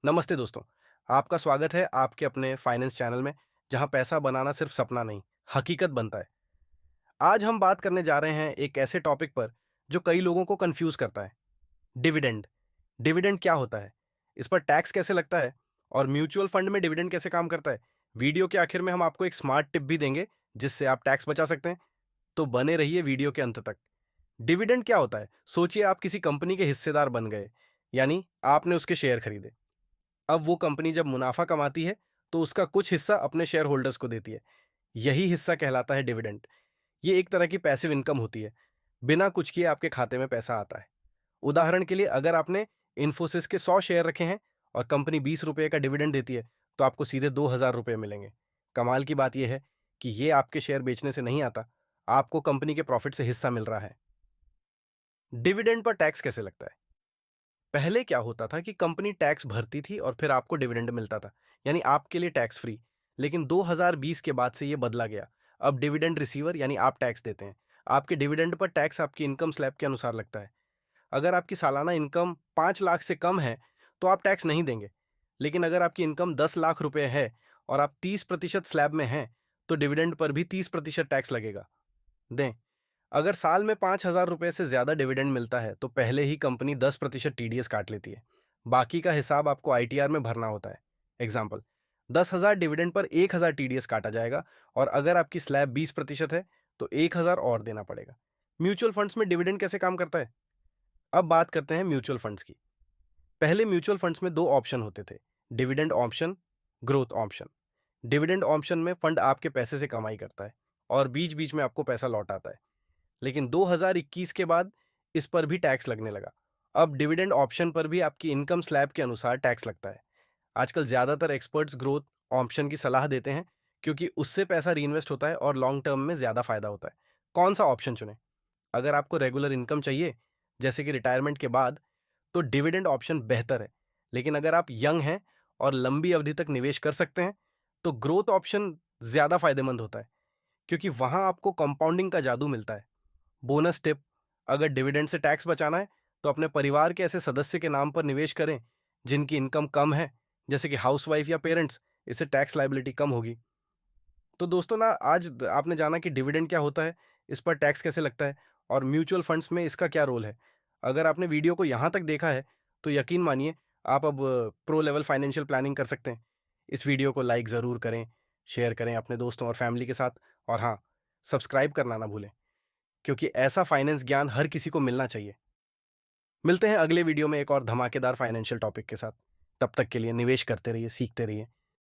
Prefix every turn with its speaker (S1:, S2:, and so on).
S1: नमस्ते दोस्तों। आपका स्वागत है आपके अपने फाइनेंस चैनल में, जहां पैसा बनाना सिर्फ सपना नहीं, हकीकत बनता है। आज हम बात करने जा रहे हैं एक ऐसे टॉपिक पर जो कई लोगों को कंफ्यूज करता है। डिविडेंड। डिविडेंड क्या होता है? इस पर टैक्स कैसे लगता है? और म्यूचुअल फंड में डिविडेंड कैसे काम करता है? वीडियो के आखिर में हम आपको एक स्मार्ट टिप भी देंगे, जिससे आप टैक्स बचा सकते हैं। तो बने रहिए वीडियो के अंत तक। डिविडेंड क्या होता है? सोचिए आप किसी कंपनी के हिस्सेदार बन गए, यानी आपने उसके शेयर खरीदे। अब वो कंपनी जब मुनाफा कमाती है, तो उसका कुछ हिस्सा अपने शेयर होल्डर्स को देती है। यही हिस्सा कहलाता है डिविडेंड। ये एक तरह की पैसिव इनकम होती है। बिना कुछ किए आपके खाते में पैसा आता है। उदाहरण के लिए, अगर आपने इन्फोसिस के 100 शेयर रखे हैं और कंपनी 20 रुपए का डिविडेंड देती है, तो आपको सीधे 2,000 रुपए मिलेंगे। कमाल की बात यह है कि ये आपके शेयर बेचने से नहीं आता, आपको कंपनी के प्रॉफिट से हिस्सा मिल रहा है। डिविडेंड पर टैक्स कैसे लगता है? पहले क्या होता था कि कंपनी टैक्स भरती थी और फिर आपको डिविडेंड मिलता था, यानी आपके लिए टैक्स फ्री। लेकिन 2020 के बाद से ये बदला गया। अब डिविडेंड रिसीवर यानी आप टैक्स देते हैं। आपके डिविडेंड पर टैक्स आपकी इनकम स्लैब के अनुसार लगता है। अगर आपकी सालाना इनकम 5 लाख से कम है, तो आप टैक्स नहीं देंगे। लेकिन अगर आपकी इनकम 10 लाख रुपए है और आप 30% स्लैब में हैं, तो डिविडेंड पर भी 30% टैक्स लगेगा। दें, अगर साल में 5,000 रुपए से ज्यादा डिविडेंड मिलता है, तो पहले ही कंपनी 10% टीडीएस काट लेती है। बाकी का हिसाब आपको आईटीआर में भरना होता है। एग्जाम्पल, 10,000 डिविडेंड पर 1,000 टीडीएस काटा जाएगा, और अगर आपकी स्लैब 20% है, तो 1,000 और देना पड़ेगा। म्यूचुअल फंड्स में डिविडेंड कैसे काम करता है? अब बात करते हैं म्यूचुअल फंड्स की। पहले म्यूचुअल फंड्स में दो ऑप्शन होते थे: dividend option, growth option. Dividend option में फंड आपके पैसे से कमाई करता है और बीच बीच में आपको पैसा लौटाता है। लेकिन 2021 के बाद इस पर भी टैक्स लगने लगा। अब डिविडेंड ऑप्शन पर भी आपकी इनकम स्लैब के अनुसार टैक्स लगता है। आजकल ज्यादातर एक्सपर्ट्स ग्रोथ ऑप्शन की सलाह देते हैं, क्योंकि उससे पैसा रीइन्वेस्ट होता है और लॉन्ग टर्म में ज्यादा फायदा होता है। कौन सा ऑप्शन चुने? अगर आपको रेगुलर इनकम चाहिए, जैसे कि रिटायरमेंट के बाद, तो डिविडेंड ऑप्शन बेहतर है। लेकिन अगर आप यंग हैं और लंबी अवधि तक निवेश कर सकते हैं, तो ग्रोथ ऑप्शन ज्यादा फायदेमंद होता है, क्योंकि वहां आपको कंपाउंडिंग का जादू मिलता है। बोनस टिप: अगर डिविडेंड से टैक्स बचाना है, तो अपने परिवार के ऐसे सदस्य के नाम पर निवेश करें जिनकी इनकम कम है, जैसे कि हाउसवाइफ या पेरेंट्स। इससे टैक्स लायबिलिटी कम होगी। तो दोस्तों ना, आज आपने जाना कि डिविडेंड क्या होता है, इस पर टैक्स कैसे लगता है, और म्यूचुअल फंड्स में इसका क्या रोल है। अगर आपने वीडियो को यहाँ तक देखा है, तो यकीन मानिए आप अब प्रो लेवल फाइनेंशियल प्लानिंग कर सकते हैं। इस वीडियो को लाइक ज़रूर करें, शेयर करें अपने दोस्तों और फैमिली के साथ, और हाँ, सब्सक्राइब करना ना भूलें, क्योंकि ऐसा फाइनेंस ज्ञान हर किसी को मिलना चाहिए। मिलते हैं अगले वीडियो में एक और धमाकेदार फाइनेंशियल टॉपिक के साथ। तब तक के लिए निवेश करते रहिए, सीखते रहिए।